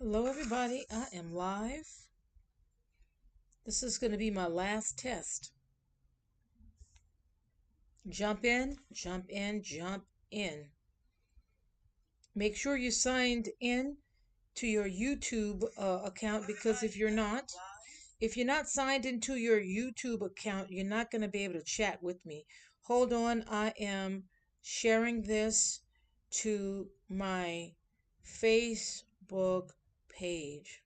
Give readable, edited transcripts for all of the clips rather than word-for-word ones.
Hello, everybody. I am live. This is going to be my last test. Jump in, jump in, jump in. Make sure you signed in to your YouTube account because if you're not signed into your YouTube account, you're not going to be able to chat with me. Hold on, I am sharing this to my Facebook page.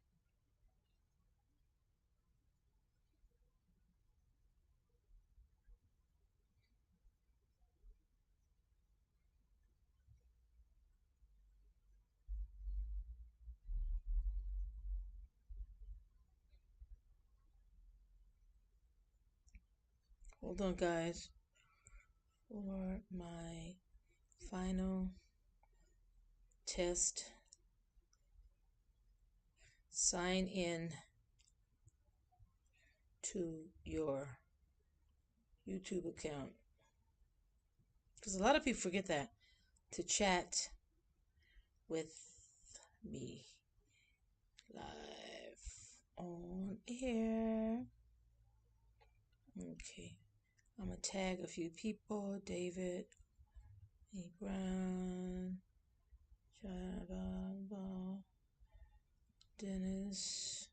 Hold on, guys, for my final test. Sign in to your YouTube account because a lot of people forget that to chat with me live on air. Okay, I'm gonna tag a few people: David A. Brown, Dennis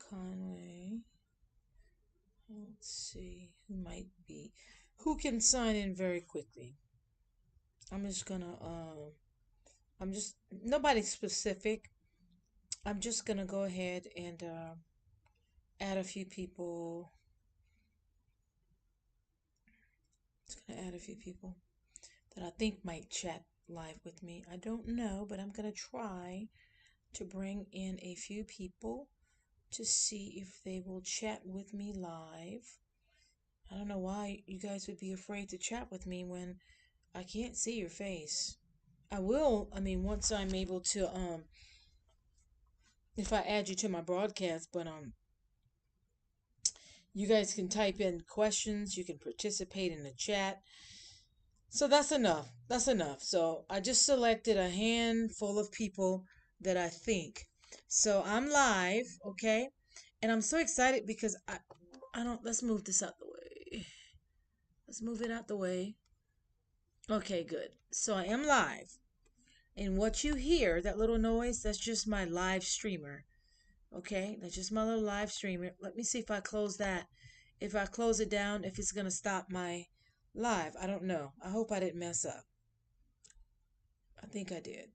Conway. Let's see who can sign in very quickly. I'm just gonna nobody specific. I'm just gonna go ahead and add a few people. Just gonna add a few people that I think might chat live with me. I don't know, but I'm gonna try to bring in a few people to see if they will chat with me live. I don't know why you guys would be afraid to chat with me when I can't see your face. Once I'm able to if I add you to my broadcast, but you guys can type in questions, you can participate in the chat. So that's enough. That's enough. So I just selected a handful of people that I think. So I'm live, okay? And I'm so excited because I don't let's move this out the way. Let's move it out the way. Okay, good. So I am live. And what you hear, that little noise, that's just my live streamer. Okay, that's just my little live streamer. Let me see if I close that. If I close it down, if it's going to stop my live. I don't know. I hope I didn't mess up. I think I did.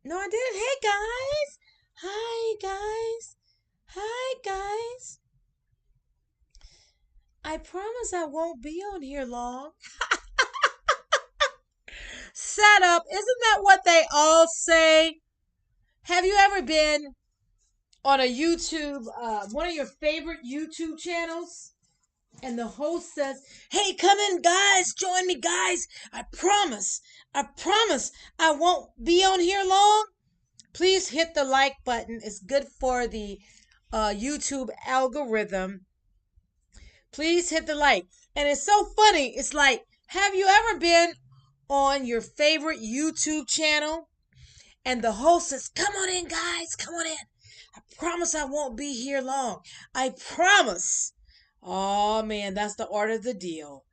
No, I didn't. Hey, guys. Hi, guys. Hi, guys. I promise I won't be on here long. Set up. Isn't that what they all say? Have you ever been on a YouTube, one of your favorite YouTube channels? And the host says, "Hey, come in, guys. Join me, guys. I promise I won't be on here long." Please hit the like button. It's good for the YouTube algorithm. Please hit the like. And it's so funny. It's like, have you ever been on your favorite YouTube channel and the host says, "Come on in, guys. Come on in. I promise I won't be here long. I promise." Oh man, that's the art of the deal.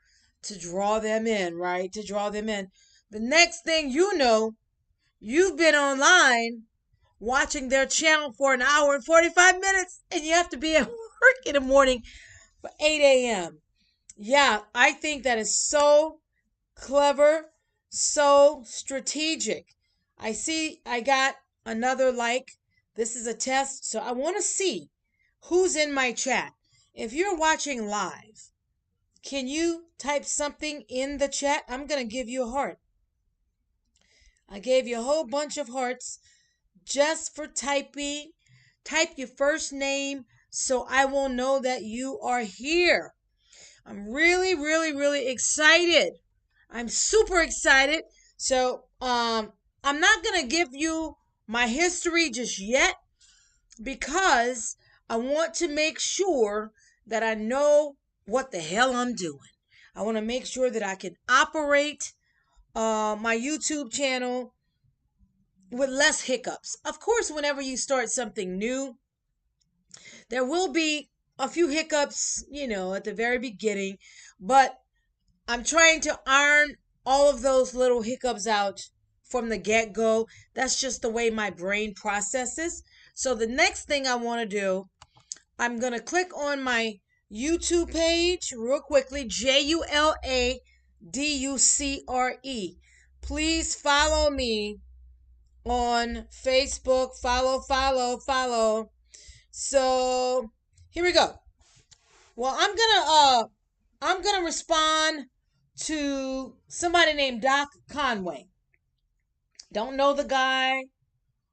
To draw them in, right? To draw them in. The next thing you know, you've been online watching their channel for an hour and 45 minutes, and you have to be at work in the morning for 8 a.m. Yeah, I think that is so clever, so strategic. I see I got another like. This is a test, so I want to see who's in my chat. If you're watching live, can you type something in the chat? I'm going to give you a heart. I gave you a whole bunch of hearts just for typing. Type your first name so I will know that you are here. I'm really, really, really excited. I'm super excited. So, I'm not going to give you my history just yet because I want to make sure that I know what the hell I'm doing. I want to make sure that I can operate my YouTube channel with less hiccups. Of course, whenever you start something new, there will be a few hiccups, at the very beginning, but I'm trying to iron all of those little hiccups out from the get go. That's just the way my brain processes. So, the next thing I want to do, I'm going to click on my YouTube page real quickly, JuLaDucre. Please follow me on Facebook. Follow. So, here we go. Well, I'm gonna respond to somebody named Doc Conway. Don't know the guy.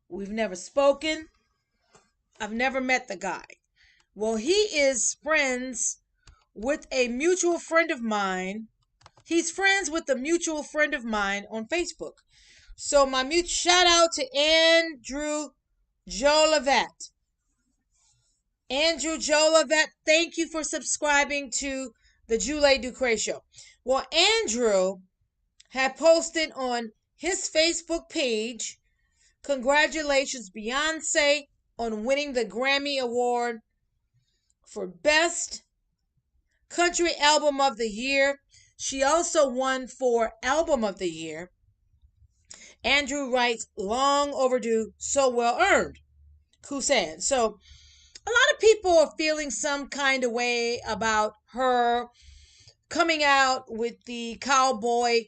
We've never spoken. I've never met the guy. Well, he is friends with a mutual friend of mine. He's friends with a mutual friend of mine on Facebook. So shout out to Andrew JuLa. Andrew JuLa, thank you for subscribing to the JuLa Ducre Show. Well, Andrew had posted on his Facebook page, congratulations Beyonce on winning the Grammy Award for Best Country Album of the Year. She also won for Album of the Year. Andrew writes, long overdue, so well earned. Kusan. So, a lot of people are feeling some kind of way about her coming out with the Cowboy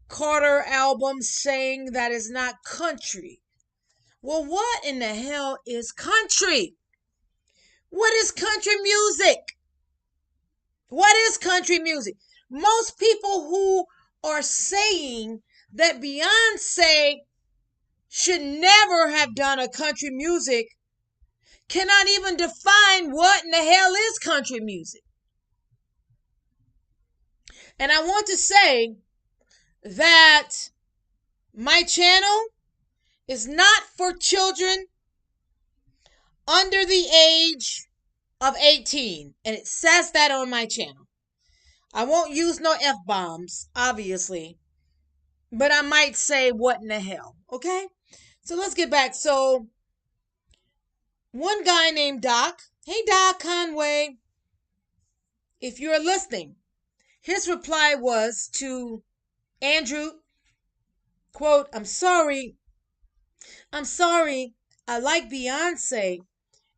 Carter album, saying that is not country. Well, what in the hell is country? What is country music? What is country music? Most people who are saying that Beyonce should never have done a country music cannot even define what in the hell is country music. And I want to say that my channel is not for children under the age of 18. And it says that on my channel. I won't use no F-bombs, obviously. But I might say what in the hell, okay? So let's get back. So, one guy named Doc. Hey, Doc Conway. If you're listening, his reply was to Andrew, quote, I'm sorry. I like Beyonce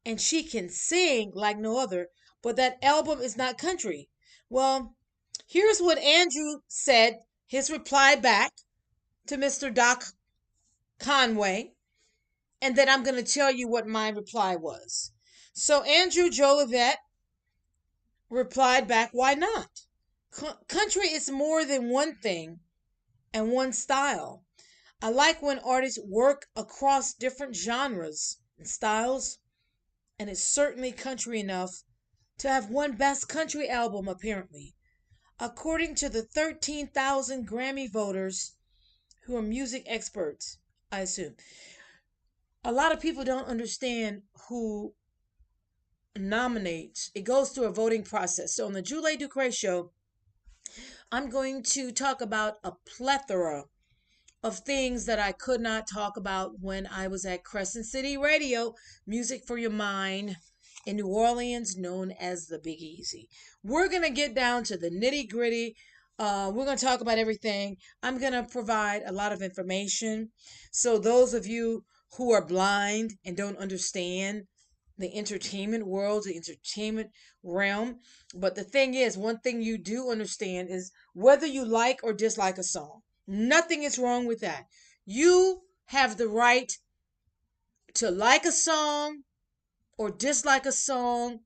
and she can sing like no other, but that album is not country. Well, here's what Andrew said, his reply back to Mr. Doc Conway, and then I'm going to tell you what my reply was. So Andrew JuLa replied back, why not? Country is more than one thing and one style. I like when artists work across different genres and styles, and it's certainly country enough to have one best country album, apparently, according to the 13,000 Grammy voters who are music experts, I assume. A lot of people don't understand who nominates. It goes through a voting process. So on the JuLa Ducre Show, I'm going to talk about a plethora of things that I could not talk about when I was at Crescent City Radio, Music for Your Mind in New Orleans, known as the Big Easy. We're going to get down to the nitty gritty. We're going to talk about everything. I'm going to provide a lot of information. So those of you who are blind and don't understand the entertainment world, the entertainment realm. But the thing is, one thing you do understand is whether you like or dislike a song. Nothing is wrong with that. You have the right to like a song or dislike a song,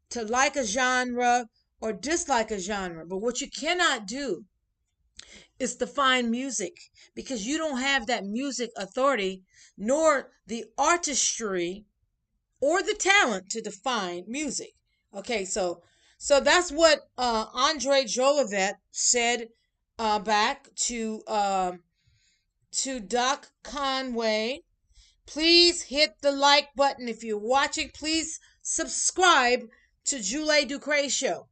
to like a genre or dislike a genre. But what you cannot do is define music, because you don't have that music authority nor the artistry or the talent to define music. Okay, so that's what Andre Jolivet said back to Doc Conway. Please hit the like button if you're watching. Please subscribe to JuLa Ducre Show.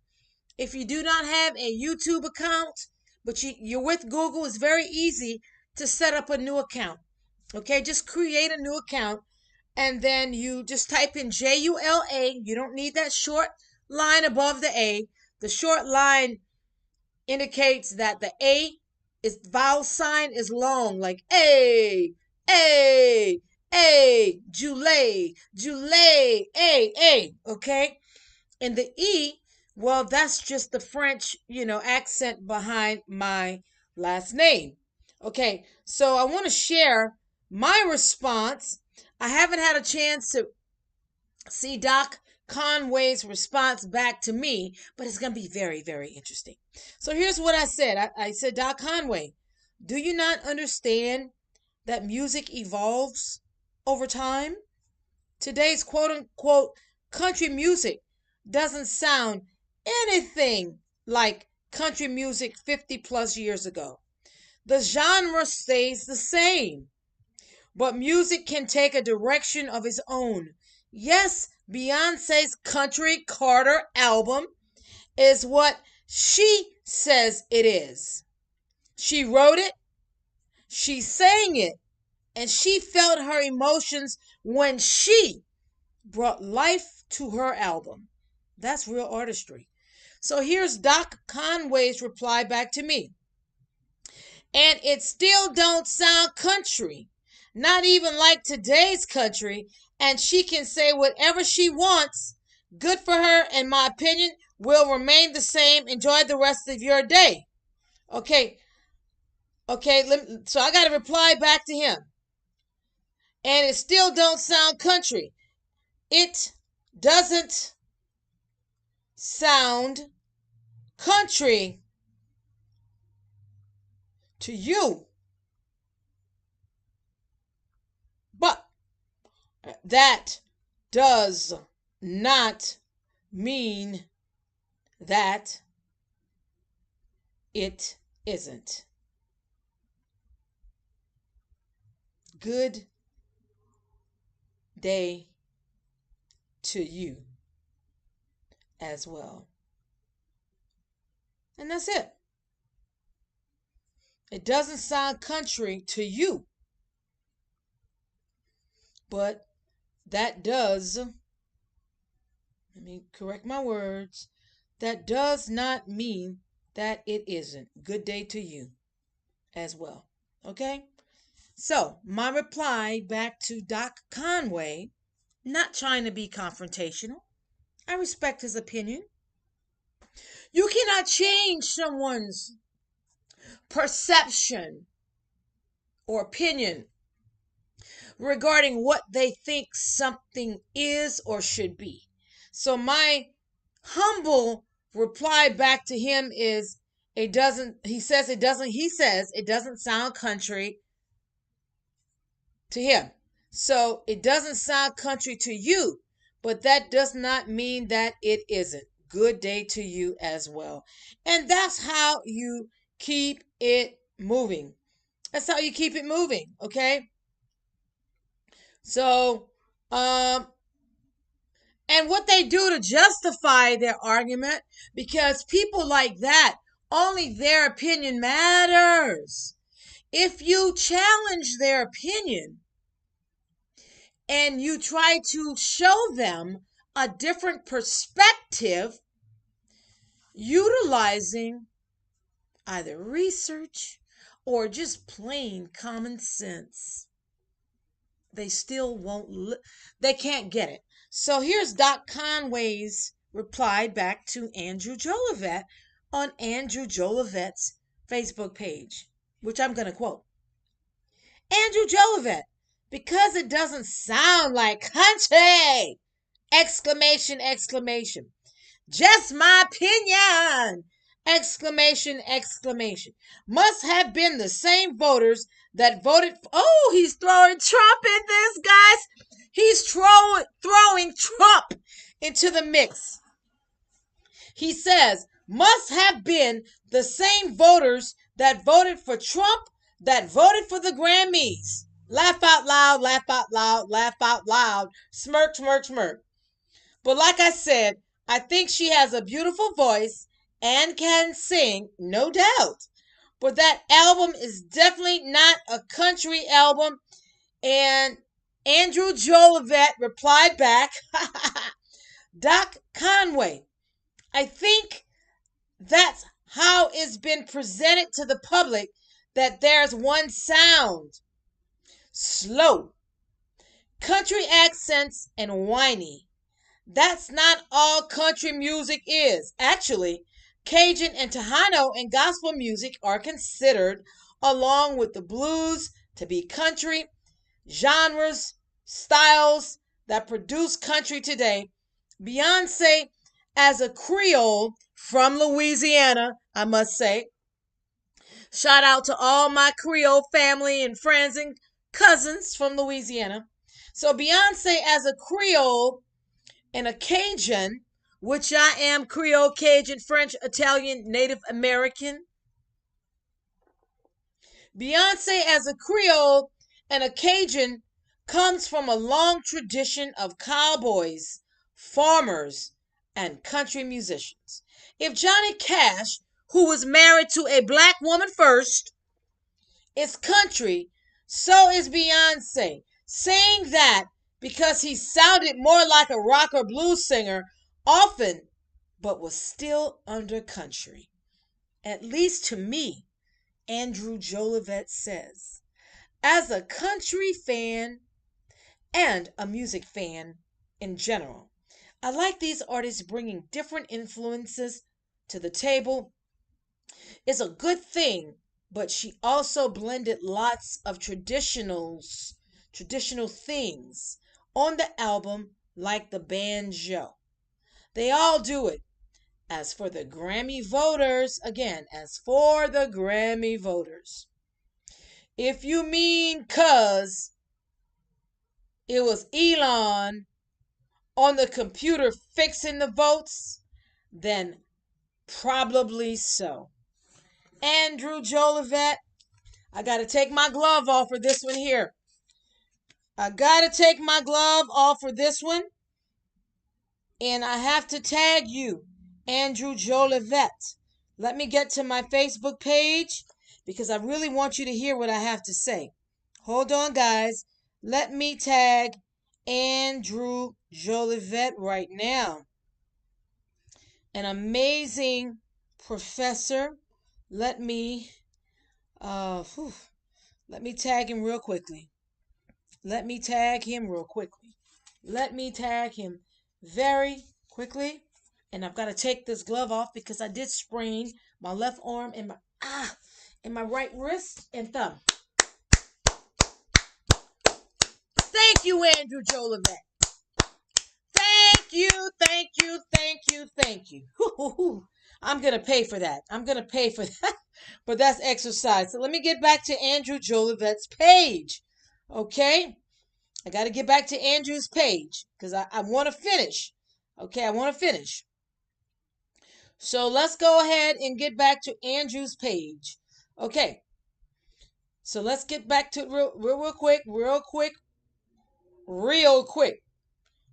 If you do not have a YouTube account, but you're with Google, it's very easy to set up a new account. Okay, just create a new account and then you just type in JuLa. You don't need that short line above the A. The short line indicates that the A is vowel sign is long, like A, JuLa, JuLa, A, okay? And the E, well, that's just the French, accent behind my last name. Okay, so I want to share my response. I haven't had a chance to see Doc Conway's response back to me, but it's going to be very, very interesting. So here's what I said. I said, Doc Conway, do you not understand that music evolves over time? Today's quote unquote country music doesn't sound anything like country music 50 plus years ago. The genre stays the same, but music can take a direction of its own. Yes, Beyonce's Country Carter album is what she says it is. She wrote it, she sang it, and she felt her emotions when she brought life to her album. That's real artistry. So here's Doc Conway's reply back to me. And it still don't sound country. Not even like today's country. And she can say whatever she wants. Good for her, and my opinion will remain the same. Enjoy the rest of your day. Okay. So I got to reply back to him. And it still don't sound country. It doesn't sound country to you. But that does not mean that it isn't. Good day to you as well. And that's it. It doesn't sound country to you, but that does, let me correct my words, that does not mean that it isn't. Good day to you as well. Okay? So, my reply back to Doc Conway, not trying to be confrontational. I respect his opinion. You cannot change someone's perception or opinion regarding what they think something is or should be. So my humble reply back to him is he says it doesn't sound country to him. So it doesn't sound country to you, but that does not mean that it isn't. Good day to you as well. And that's how you keep it moving. That's how you keep it moving, okay? So, and what they do to justify their argument, because people like that, only their opinion matters. If you challenge their opinion and you try to show them a different perspective, utilizing either research or just plain common sense, they still won't, they can't get it. So here's Doc Conway's reply back to Andrew Jolivet on Andrew Jolivet's Facebook page, which I'm going to quote. Andrew Jolivet, because it doesn't sound like country! Exclamation, exclamation. Just my opinion! Exclamation, exclamation. Must have been the same voters that voted for, oh, he's throwing Trump in this, guys. He's throwing Trump into the mix. He says, must have been the same voters that voted for Trump that voted for the Grammys. Laugh out loud, laugh out loud, laugh out loud. Smirk, smirk, smirk. But like I said, I think she has a beautiful voice and can sing, no doubt. But that album is definitely not a country album. And Andrew Jolivet replied back, Doc Conway, I think that's how it's been presented to the public, that there's one sound. Slow, country accents, and whiny. That's not all country music is. Actually, Cajun and Tejano and gospel music are considered, along with the blues, to be country genres, styles that produce country today. Beyonce, as a Creole from Louisiana, I must say, shout out to all my Creole family and friends and cousins from Louisiana. So, Beyonce, as a Creole and a Cajun, which I am Creole, Cajun, French, Italian, Native American. Beyonce, as a Creole and a Cajun, comes from a long tradition of cowboys, farmers, and country musicians. If Johnny Cash, who was married to a black woman first, is country, so is Beyonce. Saying that because he sounded more like a rock or blues singer often, but was still under country. At least to me, Andrew Jolivet says. As a country fan and a music fan in general, I like these artists bringing different influences to the table. It's a good thing, but she also blended lots of traditional things on the album, like the banjo. They all do it. As for the Grammy voters, again, as for the Grammy voters, if you mean 'cause it was Elon on the computer fixing the votes, then probably so. Andrew Jolivet, I got to take my glove off for this one here. I got to take my glove off for this one. And I have to tag you, Andrew Jolivet. Let me get to my Facebook page because I really want you to hear what I have to say. Hold on, guys. Let me tag Andrew Jolivet right now. An amazing professor. Let me let me tag him real quickly. Let me tag him real quickly. Let me tag him very quickly. And I've got to take this glove off because I did sprain my left arm and my right wrist and thumb. Thank you, Andrew Jolivet. Thank you, thank you, thank you, thank you. I'm going to pay for that. I'm going to pay for that. But that's exercise. So let me get back to Andrew Jolivet's page. Okay? I got to get back to Andrew's page because I want to finish. Okay, I want to finish. So let's go ahead and get back to Andrew's page. Okay. So let's get back to it real quick.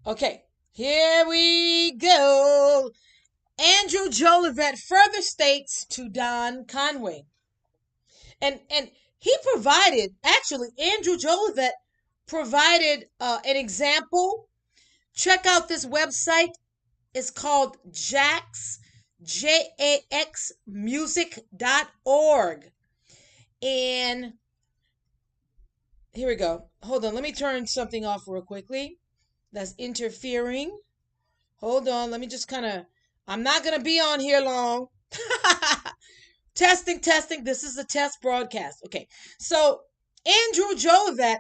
Okay, here we go. Andrew Jolivet further states to Don Conway. And he provided, actually, Andrew Jolivet provided an example. Check out this website. It's called jaxmusic.org. And here we go. Hold on. Let me turn something off real quickly. That's interfering. Hold on. Let me just I'm not going to be on here long. Testing. This is a test broadcast. Okay. So Andrew Jolivet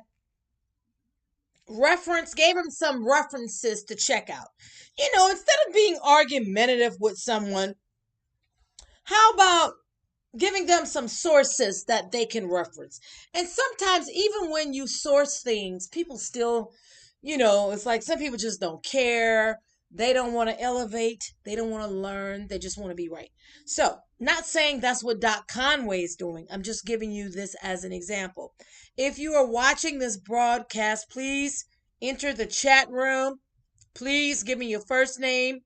gave him some references to check out. Instead of being argumentative with someone, how about giving them some sources that they can reference? And sometimes, even when you source things, people still, it's like some people just don't care. They don't want to elevate. They don't want to learn. They just want to be right. So, not saying that's what Doc Conway is doing. I'm just giving you this as an example. If you are watching this broadcast, please enter the chat room. Please give me your first name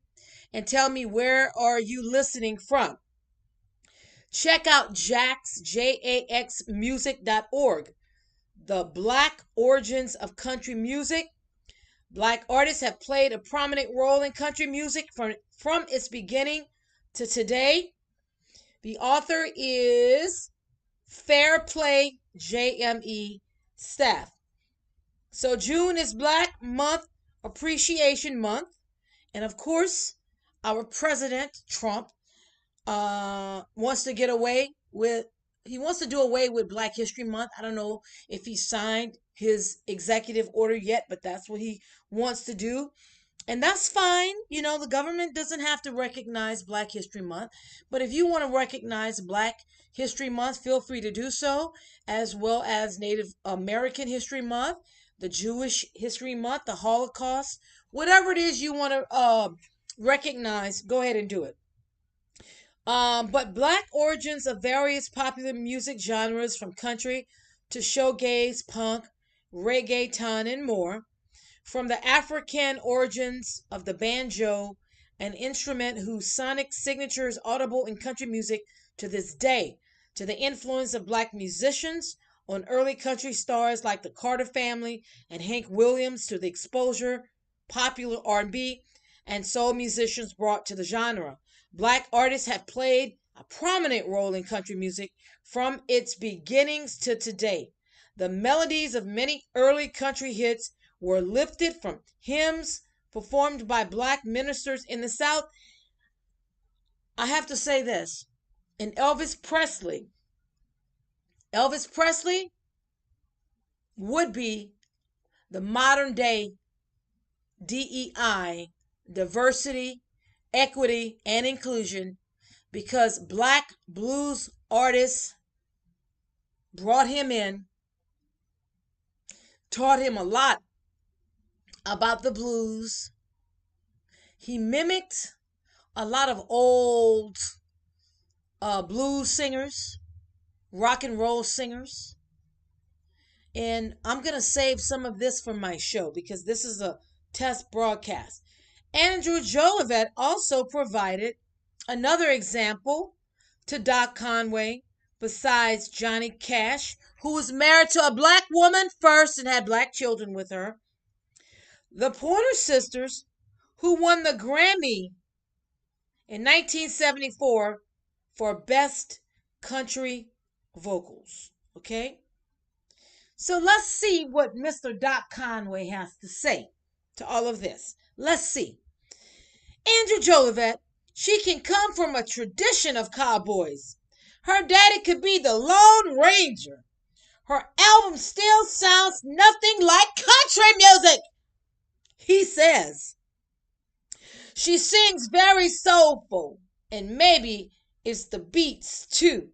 and tell me where are you listening from. Check out jaxmusic.org. The Black Origins of Country Music. Black artists have played a prominent role in country music from its beginning to today. The author is Fair Play JME Staff. So June is Black Month Appreciation Month. And of course, our president, Trump, wants to get away with, he wants to do away with Black History Month. I don't know if he signed his executive order yet, but that's what he wants to do. And that's fine. You know, the government doesn't have to recognize Black History Month. But if you want to recognize Black History Month, feel free to do so, as well as Native American History Month, the Jewish History Month, the Holocaust, whatever it is you want to recognize, go ahead and do it. But Black origins of various popular music genres, from country to shoegaze, punk, reggaeton, and more. From the African origins of the banjo, an instrument whose sonic signature is audible in country music to this day, to the influence of Black musicians on early country stars like the Carter Family and Hank Williams, to the exposure popular R&B and soul musicians brought to the genre. Black artists have played a prominent role in country music from its beginnings to today. The melodies of many early country hits were lifted from hymns performed by Black ministers in the South. I have to say this. And Elvis Presley would be the modern day DEI, diversity, equity, and inclusion, because Black blues artists brought him in, taught him a lot about the blues. He mimicked a lot of old blues singers, rock and roll singers. And I'm going to save some of this for my show because this is a test broadcast. Andrew JuLa also provided another example to Doc Conway, besides Johnny Cash, who was married to a Black woman first and had Black children with her. The Pointer Sisters, who won the Grammy in 1974 for Best Country Vocals. Okay? So let's see what Mr. Doc Conway has to say to all of this. Let's see. Andrew JuLa, she can come from a tradition of cowboys. Her daddy could be the Lone Ranger. Her album still sounds nothing like country music, he says. She sings very soulful, and maybe it's the beats too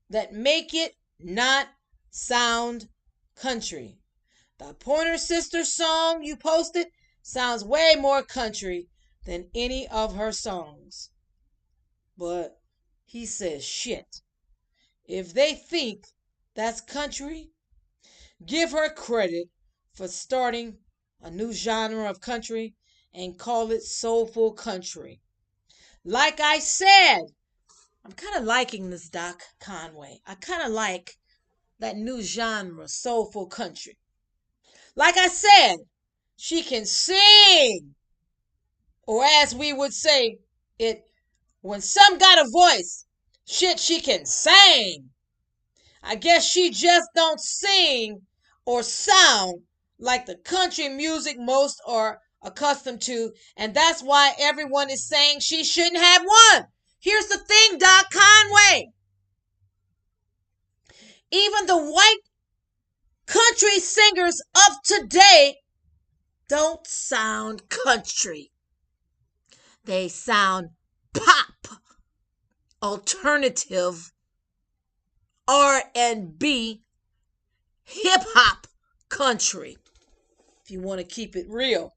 that make it not sound country. The Pointer Sisters song you posted sounds way more country than any of her songs. But he says, shit. If they think that's country, give her credit for starting a new genre of country and call it soulful country. Like I said, I'm kind of liking this Doc Conway. I kind of like that new genre, soulful country. Like I said, she can sing. Or as we would say it, when some got a voice, shit, she can sing. I guess she just don't sing or sound like the country music most are accustomed to, and that's why everyone is saying she shouldn't have won. Here's the thing, Doc Conway. Even the white country singers of today don't sound country. They sound pop, alternative, R&B, hip-hop country, if you want to keep it real.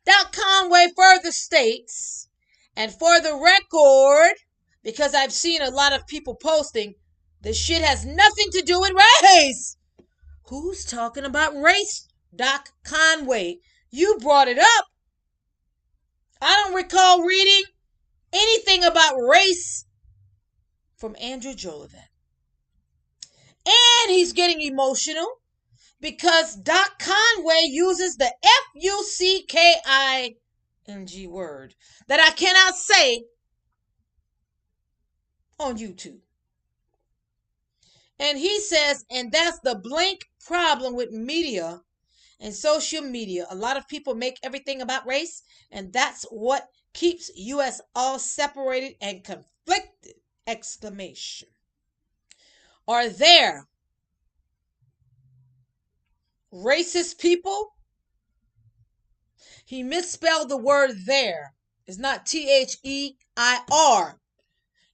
Doc Conway further states, and for the record, because I've seen a lot of people posting, this shit has nothing to do with race. Who's talking about race, Doc Conway? You brought it up. I don't recall reading anything about race from Andrew JuLa. And he's getting emotional because Doc Conway uses the Fucking word that I cannot say on YouTube. And he says, and that's the blank problem with media and social media. A lot of people make everything about race, and that's what keeps us all separated and conflicted! Exclamation. Are there racist people? He misspelled the word there. It's not THEIR.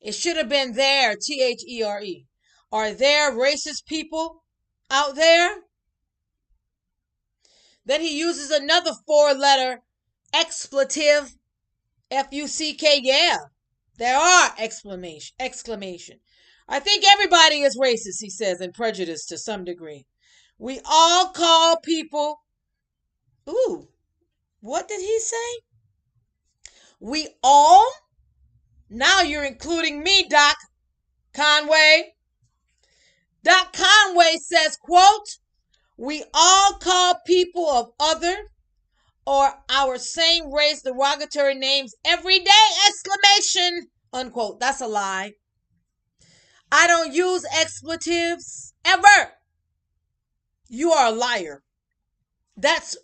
It should have been there, THERE. Are there racist people out there? Then he uses another 4-letter expletive, FUCK. Yeah, there are! Exclamation. I think everybody is racist, he says, and prejudiced to some degree. We all call people. Ooh, what did he say? We all? Now you're including me, Doc Conway. Doc Conway says, quote, we all call people of other or our same race derogatory names every day! Exclamation, unquote. That's a lie. I don't use expletives ever. You are a liar. That's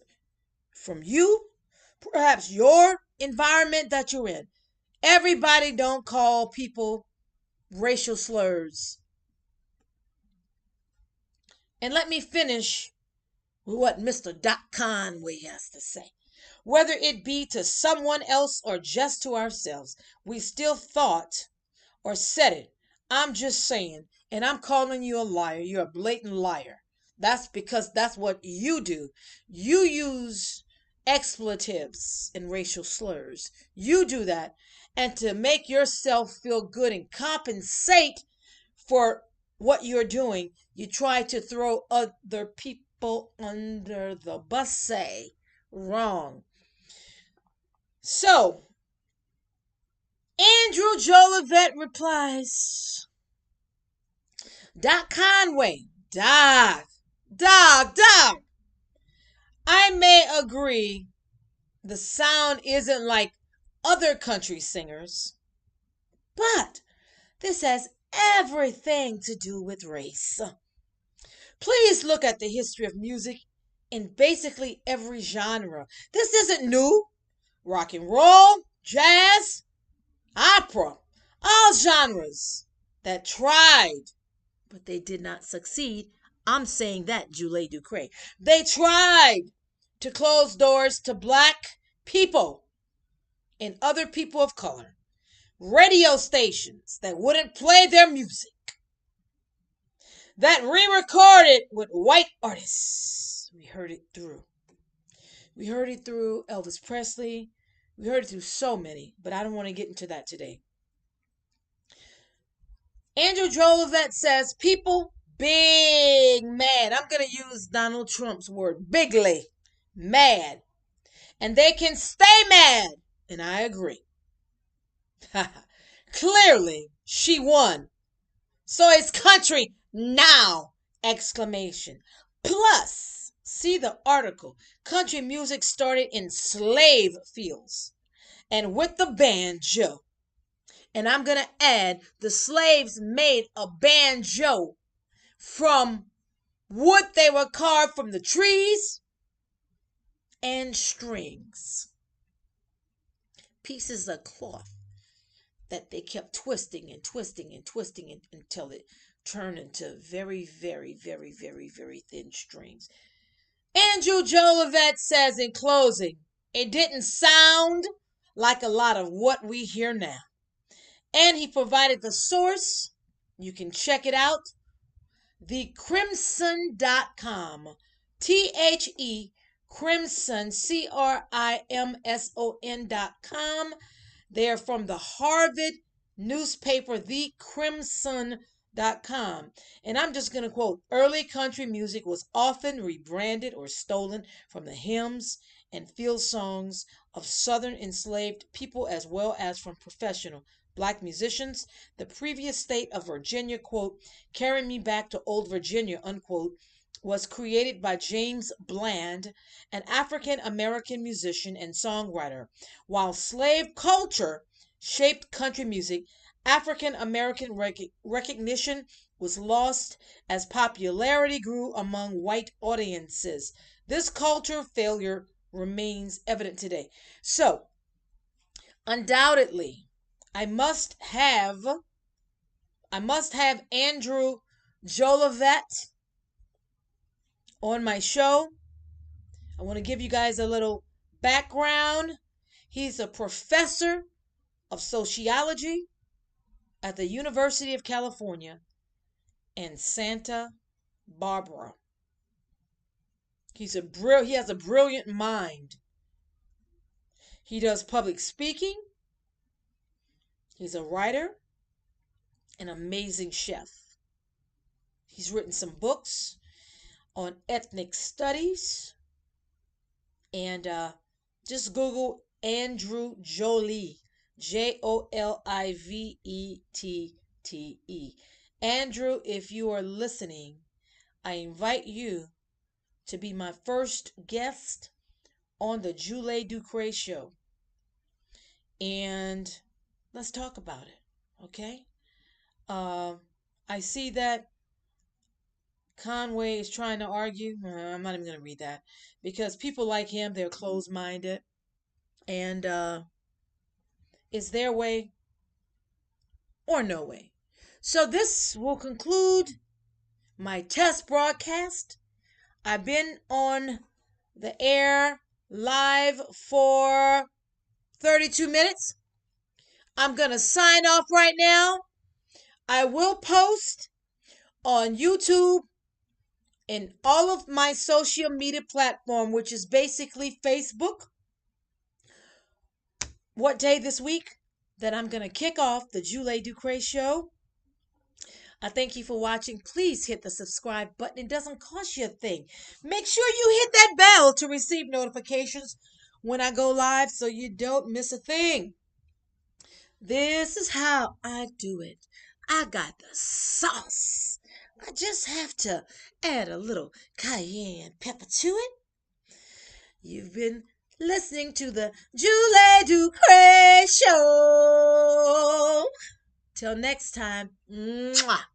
from you, perhaps your environment that you're in. Everybody don't call people racial slurs. And let me finish with what Mr. Doc Conway has to say. Whether it be to someone else or just to ourselves, we still thought or said it. I'm just saying, and I'm calling you a liar. You're a blatant liar. That's because that's what you do. You use expletives and racial slurs. You do that. And to make yourself feel good and compensate for what you're doing, you try to throw other people under the bus. Say wrong. So, Andrew Jolivet replies, Doc Conway, Doc, I may agree the sound isn't like other country singers, but this has everything to do with race. Please look at the history of music in basically every genre. This isn't new. Rock and roll, jazz, opera, all genres that tried, but they did not succeed. I'm saying that, JuLa Ducre. They tried to close doors to black people and other people of color. Radio stations that wouldn't play their music. That re-recorded with white artists. We heard it through. We heard it through Elvis Presley. We heard it through so many, but I don't want to get into that today. Andrew Jolivet says people big mad. I'm going to use Donald Trump's word, bigly mad. And they can stay mad. And I agree. Clearly, she won. So it's country now! Exclamation. Plus, see the article. Country music started in slave fields and with the banjo. And I'm going to add, the slaves made a banjo from wood they were carved from the trees and strings. Pieces of cloth that they kept twisting until it turned into very, very, very, very, very thin strings. Andrew Jolivet says in closing, it didn't sound like a lot of what we hear now. And he provided the source. You can check it out. TheCrimson.com. Crimson, CRIMSON.com. They are from the Harvard newspaper, TheCrimson.com. And I'm just going to quote, early country music was often rebranded or stolen from the hymns and field songs of Southern enslaved people as well as from professional black musicians. The previous state of Virginia, quote, carry me back to old Virginia, unquote, was created by James Bland, an African American musician and songwriter. While slave culture shaped country music, African American recognition was lost as popularity grew among white audiences. This culture failure remains evident today. So, undoubtedly, I must have Andrew JuLa on my show. I want to give you guys a little background. He's a professor of sociology at the University of California in Santa Barbara. He has a brilliant mind. He does public speaking. He's a writer, an amazing chef. He's written some books on ethnic studies. And just Google Andrew Jolie, JOLIVETTE. Andrew, if you are listening, I invite you to be my first guest on the JuLa Show. And let's talk about it, okay? I see that Conway is trying to argue. I'm not even going to read that because people like him, they're closed-minded. And it's their way or no way. So this will conclude my test broadcast. I've been on the air live for 32 minutes. I'm going to sign off right now. I will post on YouTube and all of my social media platform, which is basically Facebook, what day this week that I'm going to kick off the JuLa Show. I thank you for watching. Please hit the subscribe button. It doesn't cost you a thing. Make sure you hit that bell to receive notifications when I go live so you don't miss a thing. This is how I do it. I got the sauce. I just have to add a little cayenne pepper to it. You've been listening to the JuLa Show. Till next time. Mwah.